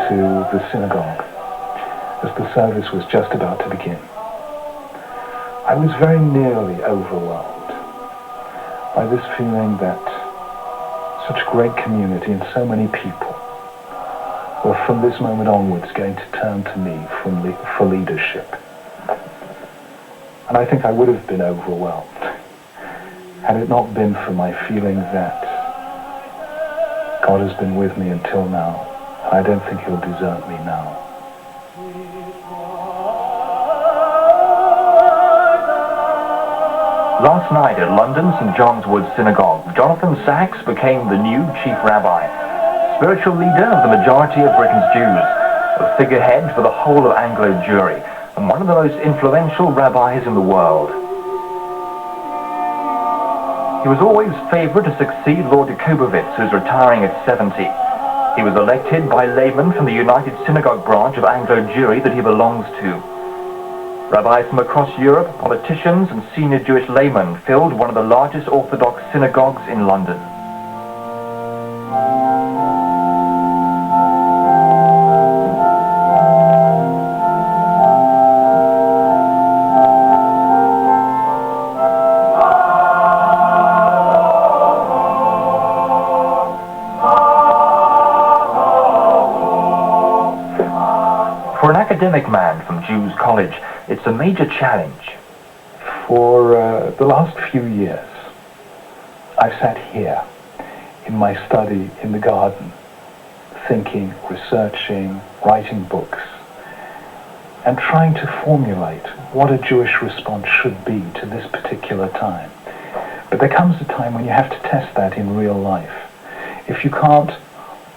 into the synagogue as the service was just about to begin. I was very nearly overwhelmed by this feeling that such a great community and so many people were from this moment onwards going to turn to me for leadership. And I think I would have been overwhelmed had it not been for my feeling that God has been with me until now, and I don't think he'll desert me now. Last night at London St. John's Wood Synagogue, Jonathan Sacks became the new chief rabbi, spiritual leader of the majority of Britain's Jews, a figurehead for the whole of Anglo Jewry, and one of the most influential rabbis in the world. He was always favoured to succeed Lord Jakubowicz, who's retiring at 70. He was elected by laymen from the United Synagogue branch of Anglo Jewry that he belongs to. Rabbis from across Europe, politicians and senior Jewish laymen filled one of the largest Orthodox synagogues in London. For an academic man from Jews College, it's a major challenge. For the last few years, I've sat here in my study in the garden, thinking, researching, writing books, and trying to formulate what a Jewish response should be to this particular time. But there comes a time when you have to test that in real life. If you can't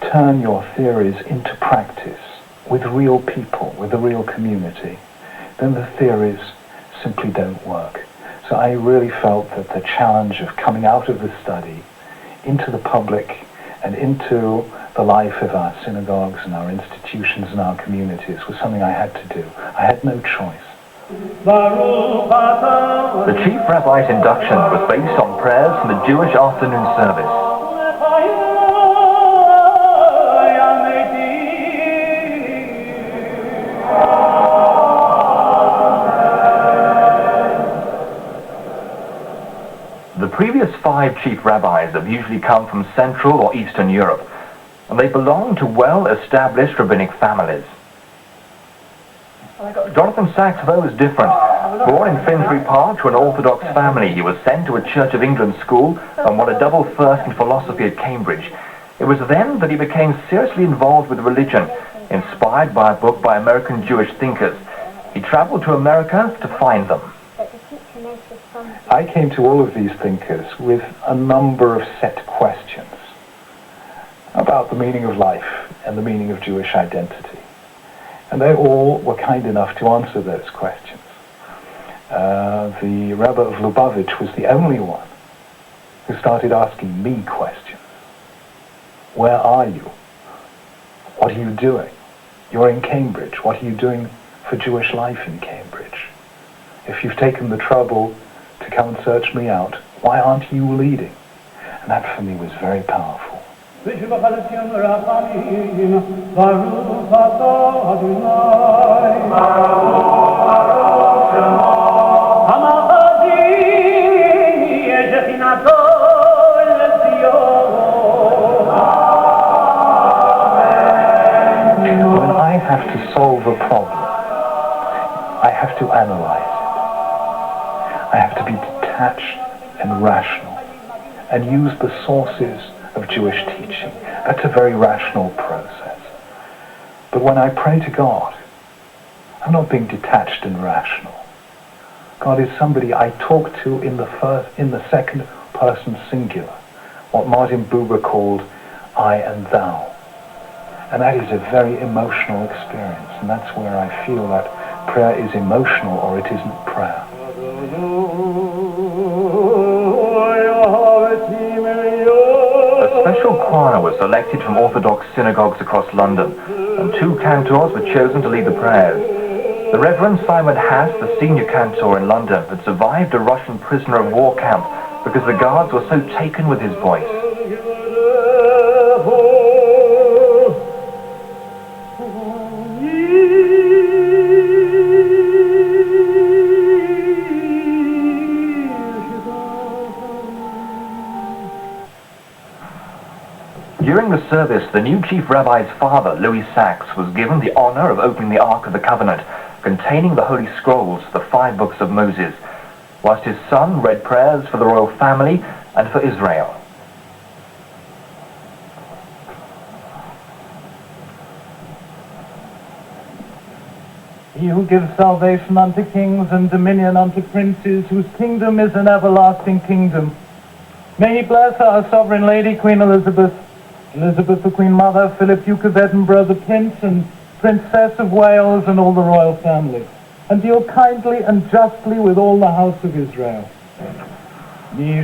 turn your theories into practice with real people, with a real community, then the theories simply don't work. So I really felt that the challenge of coming out of the study into the public and into the life of our synagogues and our institutions and our communities was something I had to do. I had no choice. The chief rabbi's induction was based on prayers from the Jewish afternoon service. The previous 5 chief rabbis have usually come from Central or Eastern Europe, and they belong to well-established rabbinic families. Jonathan Sacks, though, is different. Born in Finsbury Park to an Orthodox family, he was sent to a Church of England school and won a double first in philosophy at Cambridge. It was then that he became seriously involved with religion, inspired by a book by American Jewish thinkers. He traveled to America to find them. I came to all of these thinkers with a number of set questions about the meaning of life and the meaning of Jewish identity. And they all were kind enough to answer those questions. The Rabbi of Lubavitch was the only one who started asking me questions. Where are you? What are you doing? You're in Cambridge. What are you doing for Jewish life in Cambridge? If you've taken the trouble to come and search me out, why aren't you leading? And that for me was very powerful. When I have to solve a problem, I have to analyze it. I have to be detached and rational and use the sources of Jewish teaching. That's a very rational process. But when I pray to God, I'm not being detached and rational. God is somebody I talk to in the second person singular, what Martin Buber called I and thou. And that is a very emotional experience, and that's where I feel that prayer is emotional or it isn't prayer. A special choir was selected from Orthodox synagogues across London, and 2 cantors were chosen to lead the prayers. The Reverend Simon Hass, the senior cantor in London, had survived a Russian prisoner of war camp because the guards were so taken with his voice. During the service, the new chief rabbi's father, Louis Sachs, was given the honor of opening the Ark of the Covenant, containing the Holy Scrolls, the 5 books of Moses, whilst his son read prayers for the royal family and for Israel. He who gives salvation unto kings and dominion unto princes, whose kingdom is an everlasting kingdom. May he bless our sovereign lady, Queen Elizabeth, Elizabeth the Queen Mother, Philip Duke of Edinburgh, the Prince and Princess of Wales, and all the royal family, and deal kindly and justly with all the house of Israel. The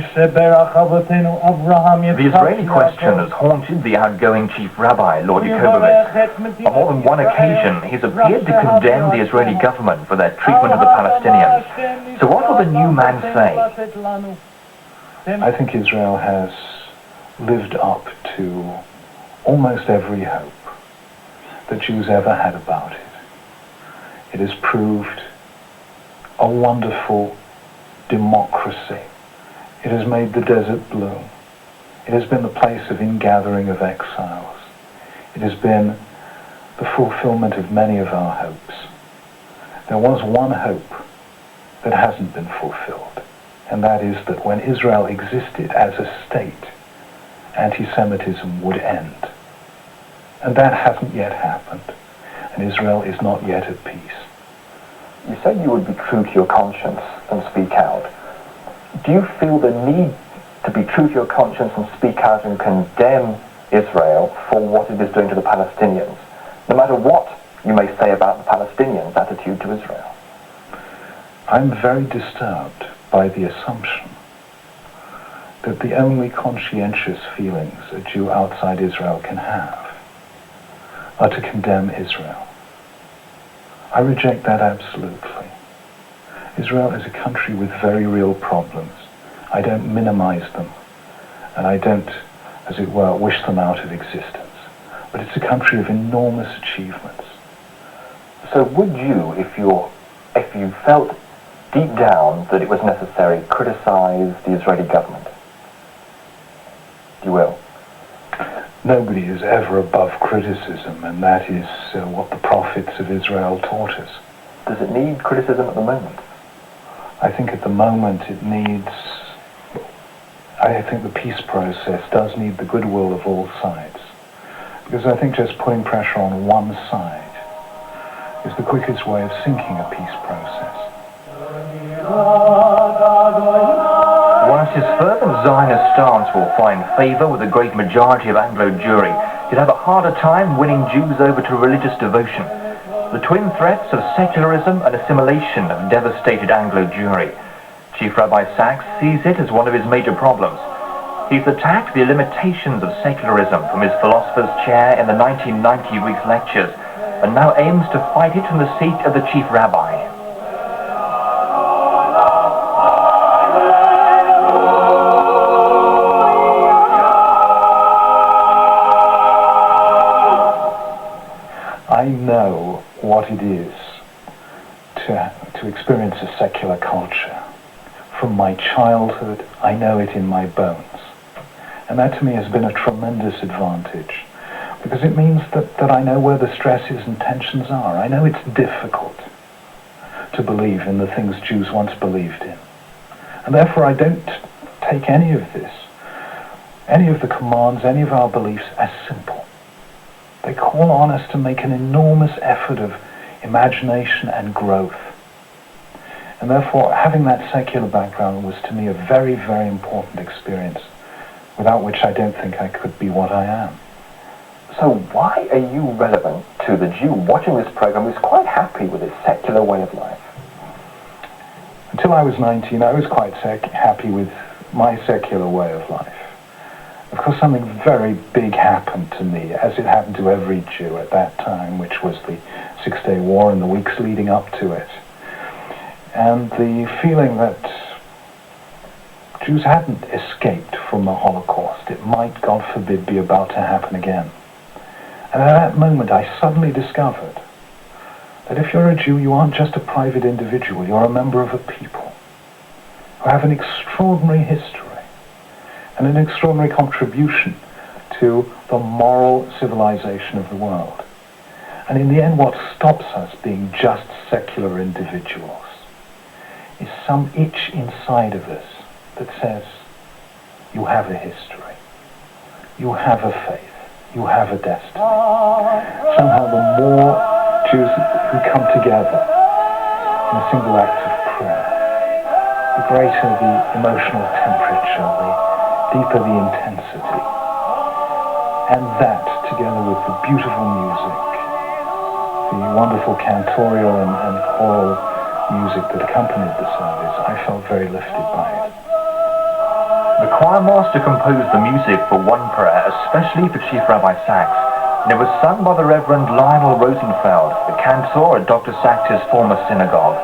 Israeli question has haunted the outgoing chief rabbi, Lord Yakovovitz. On more than one occasion, he's appeared to condemn the Israeli government for their treatment of the Palestinians. So what will the new man say? I think Israel has lived up to almost every hope that Jews ever had about it. It has proved a wonderful democracy. It has made the desert bloom. It has been the place of ingathering of exiles. It has been the fulfillment of many of our hopes. There was one hope that hasn't been fulfilled, and that is that when Israel existed as a state, anti-Semitism would end. And that hasn't yet happened, and Israel is not yet at peace. You said you would be true to your conscience and speak out. Do you feel the need to be true to your conscience and speak out and condemn Israel for what it is doing to the Palestinians, no matter what you may say about the Palestinians' attitude to Israel? I'm very disturbed by the assumption that the only conscientious feelings a Jew outside Israel can have are to condemn Israel. I reject that absolutely. Israel is a country with very real problems. I don't minimize them, and I don't, as it were, wish them out of existence. But it's a country of enormous achievements. So would you, if you felt deep down that it was necessary, criticize the Israeli government? You will? Nobody is ever above criticism, and that is what the prophets of Israel taught us. Does it need criticism at the moment? I think at the moment it needs... I think the peace process does need the goodwill of all sides. Because I think just putting pressure on one side is the quickest way of sinking a peace process. Whilst his fervent Zionist stance will find favour with the great majority of Anglo Jewry, he'll have a harder time winning Jews over to religious devotion. The twin threats of secularism and assimilation have devastated Anglo Jewry. Chief Rabbi Sachs sees it as one of his major problems. He's attacked the limitations of secularism from his philosopher's chair in the 1990 week's lectures, and now aims to fight it from the seat of the Chief Rabbi. I know what it is to experience a secular culture. From my childhood, I know it in my bones. And that to me has been a tremendous advantage, because it means that I know where the stresses and tensions are. I know it's difficult to believe in the things Jews once believed in. And therefore I don't take any of this, any of the commands, any of our beliefs as simple. They call on us to make an enormous effort of imagination and growth. And therefore, having that secular background was to me a very, very important experience, without which I don't think I could be what I am. So why are you relevant to the Jew watching this program who's quite happy with his secular way of life? Until I was 19, I was quite happy with my secular way of life. Of course, something very big happened to me, as it happened to every Jew at that time, which was the Six-Day War and the weeks leading up to it. And the feeling that Jews hadn't escaped from the Holocaust. It might, God forbid, be about to happen again. And at that moment, I suddenly discovered that if you're a Jew, you aren't just a private individual, you're a member of a people who have an extraordinary history and an extraordinary contribution to the moral civilization of the world. And in the end, what stops us being just secular individuals is some itch inside of us that says, you have a history, you have a faith, you have a destiny. Somehow the more Jews who come together in a single act of prayer, the greater the emotional temperature, the deeper the intensity. And that, together with the beautiful music, the wonderful cantorial and choral music that accompanied the service, I felt very lifted by it. The choir master composed the music for one prayer, especially for Chief Rabbi Sachs, and it was sung by the Reverend Lionel Rosenfeld, the cantor at Dr. Sachs's former synagogue.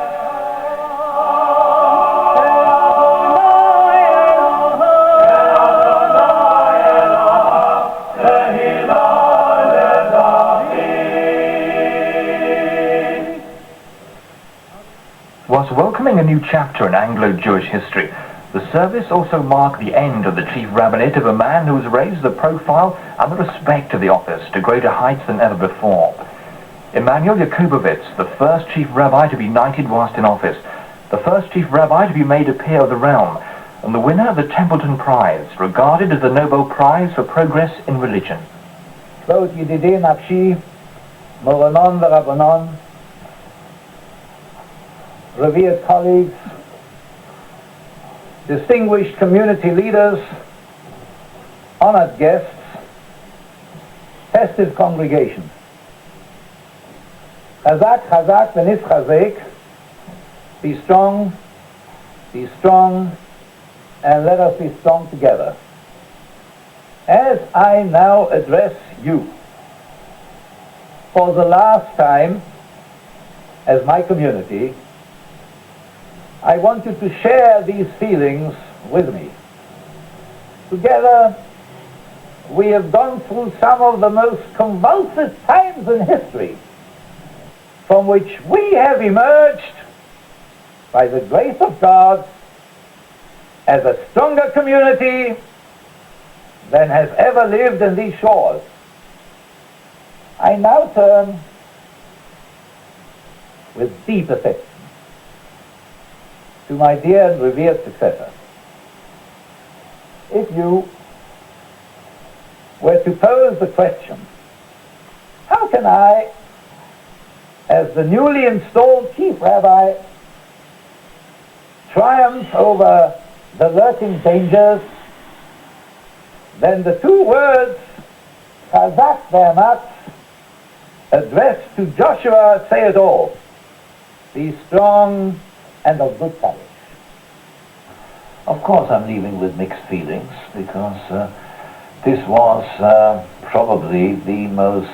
Whilst welcoming a new chapter in Anglo-Jewish history, the service also marked the end of the chief rabbinate of a man who has raised the profile and the respect of the office to greater heights than ever before. Emanuel Yakubovitz, the first chief rabbi to be knighted whilst in office, the first chief rabbi to be made a peer of the realm, and the winner of the Templeton Prize, regarded as the Nobel Prize for Progress in Religion. Kvod Yedidei Nafshi, Moranon v'Rabbanon, revered colleagues, distinguished community leaders, honored guests, festive congregation. Chazak, Chazak, v'Nitzchazek, be strong, and let us be strong together. As I now address you for the last time as my community, I want you to share these feelings with me. Together, we have gone through some of the most convulsive times in history, from which we have emerged, by the grace of God, as a stronger community than has ever lived in these shores. I now turn with deep affection to my dear and revered successor. If you were to pose the question, how can I, as the newly installed chief rabbi, triumph over the lurking dangers, then the two words, Chazak ve'amatz, addressed to Joshua, say it all. Be strong and of good courage. Of course, I'm leaving with mixed feelings, because this was probably the most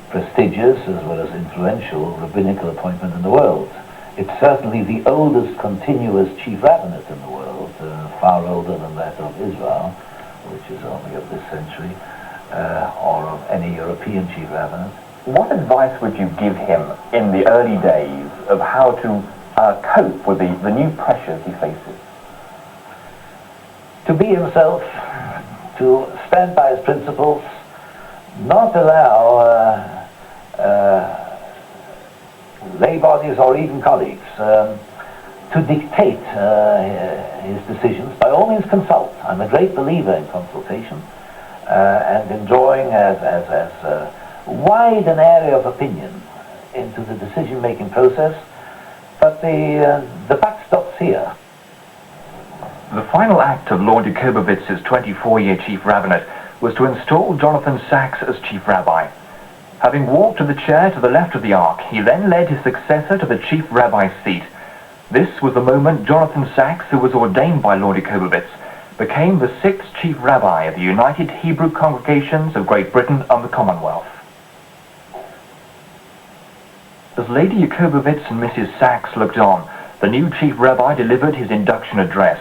prestigious as well as influential rabbinical appointment in the world. It's certainly the oldest continuous chief rabbinate in the world, far older than that of Israel, which is only of this century, or of any European chief rabbinate. What advice would you give him in the early days of how to cope with the new pressures he faces? To be himself, to stand by his principles, not allow lay bodies or even colleagues to dictate his decisions. By all means consult. I'm a great believer in consultation and in drawing as wide an area of opinion into the decision-making process, but the buck stops here. The final act of Lord Yakobowicz's 24-year chief rabbinate was to install Jonathan Sachs as chief rabbi. Having walked to the chair to the left of the ark, he then led his successor to the chief rabbi's seat. This was the moment Jonathan Sachs, who was ordained by Lord Yakobowicz, became the sixth chief rabbi of the United Hebrew Congregations of Great Britain and the Commonwealth. As Lady Yakobowicz and Mrs. Sachs looked on, the new chief rabbi delivered his induction address.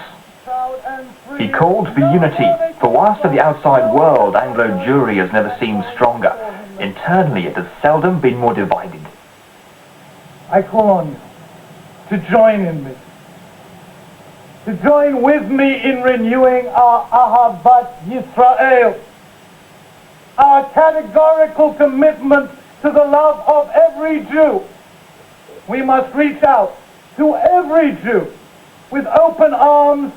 He called for unity, for whilst to the outside world Anglo-Jewry has never seemed stronger, internally it has seldom been more divided. I call on you to join in me, to join with me in renewing our Ahavat Yisrael, categorical commitment to the love of every Jew. We must reach out to every Jew with open arms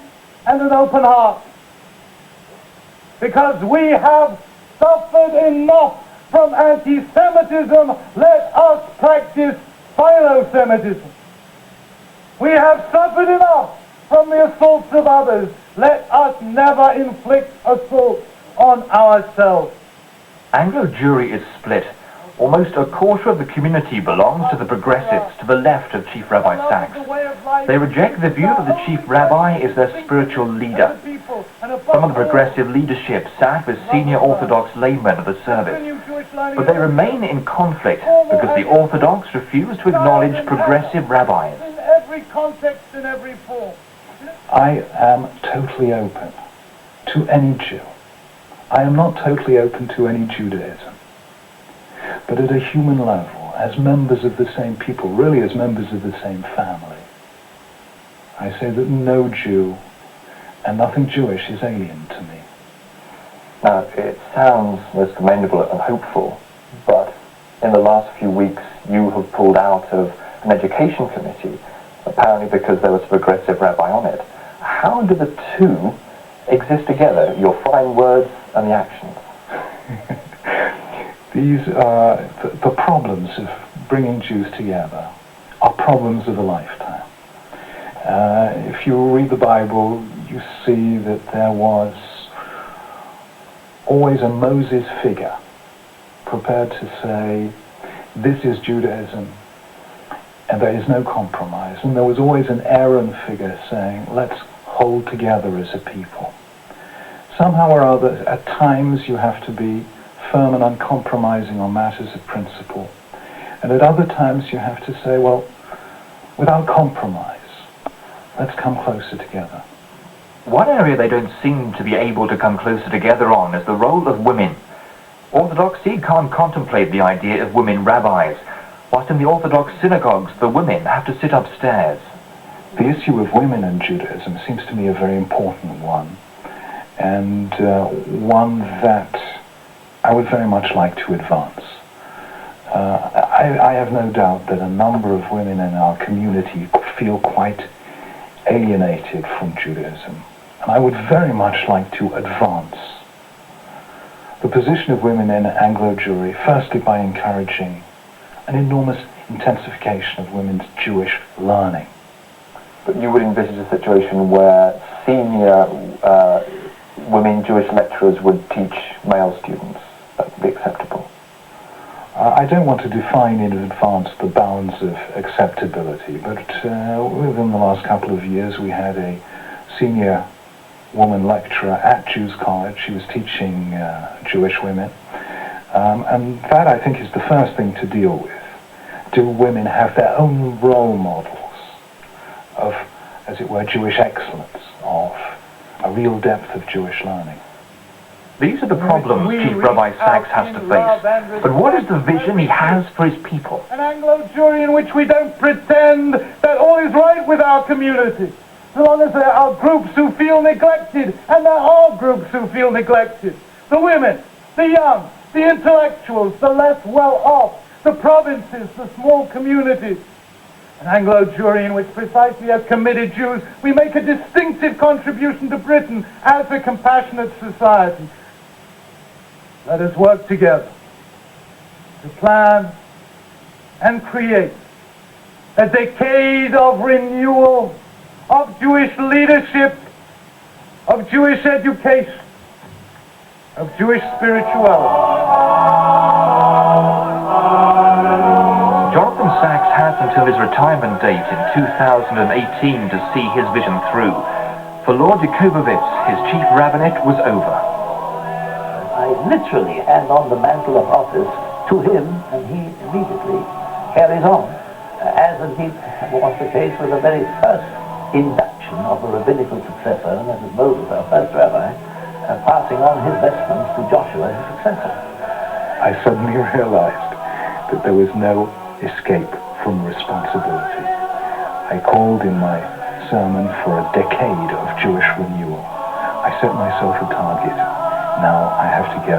and an open heart. Because we have suffered enough from anti-Semitism, let us practice philo-Semitism. We have suffered enough from the assaults of others. Let us never inflict assaults on ourselves. Anglo Jewry is split. Almost a quarter of the community belongs to the progressives, to the left of Chief Rabbi Sachs. They reject the view that the Chief Rabbi is their spiritual leader. Some of the progressive leadership sat with senior Orthodox laymen of the service. But they remain in conflict because the Orthodox refuse to acknowledge progressive rabbis. In every context, in every form. I am totally open to any Jew. I am not totally open to any Judaism. But at a human level, as members of the same people, really as members of the same family, I say that no Jew and nothing Jewish is alien to me. Now, it sounds most commendable and hopeful, but in the last few weeks you have pulled out of an education committee, apparently because there was a progressive rabbi on it. How do the two exist together, your fine words and the actions? These are the problems of bringing Jews together are problems of a lifetime. If you read the Bible, you see that there was always a Moses figure prepared to say, this is Judaism, and there is no compromise. And there was always an Aaron figure saying, let's hold together as a people. Somehow or other, at times you have to be firm and uncompromising on matters of principle. And at other times you have to say, well, without compromise, let's come closer together. One area they don't seem to be able to come closer together on is the role of women. Orthodoxy can't contemplate the idea of women rabbis, whilst in the Orthodox synagogues the women have to sit upstairs. The issue of women in Judaism seems to me a very important one, and one that I would very much like to advance. I have no doubt that a number of women in our community feel quite alienated from Judaism, and I would very much like to advance the position of women in Anglo Jewry, firstly by encouraging an enormous intensification of women's Jewish learning. But you would envisage a situation where senior women Jewish lecturers would teach male students? That would be acceptable? I don't want to define in advance the bounds of acceptability, but within the last couple of years we had a senior woman lecturer at Jews College. She was teaching Jewish women, and that I think is the first thing to deal with. Do women have their own role models of, as it were, Jewish excellence, of a real depth of Jewish learning? These are the problems Chief Rabbi Sachs has to face. But what is the vision he has for his people? An Anglo Jewry in which we don't pretend that all is right with our community. So long as there are groups who feel neglected, and there are groups who feel neglected. The women, the young, the intellectuals, the less well-off, the provinces, the small communities. An Anglo Jewry in which precisely as committed Jews we make a distinctive contribution to Britain as a compassionate society. Let us work together to plan and create a decade of renewal, of Jewish leadership, of Jewish education, of Jewish spirituality. Jonathan Sachs has until his retirement date in 2018 to see his vision through. For Lord Jacobowitz, his chief rabbinate was over. I literally hand on the mantle of office to him, and he immediately carries on, as indeed was the case with the very first induction of a rabbinical successor, and that is Moses, our first rabbi, passing on his vestments to Joshua, his successor. I suddenly realized that there was no escape from responsibility. I called in my sermon for a decade of Jewish renewal. I set myself a target. Now I have to go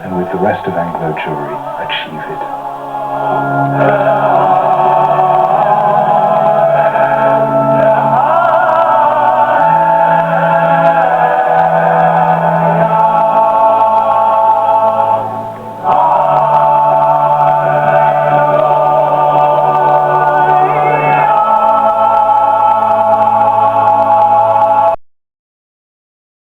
and with the rest of Anglo Jewry achieve it.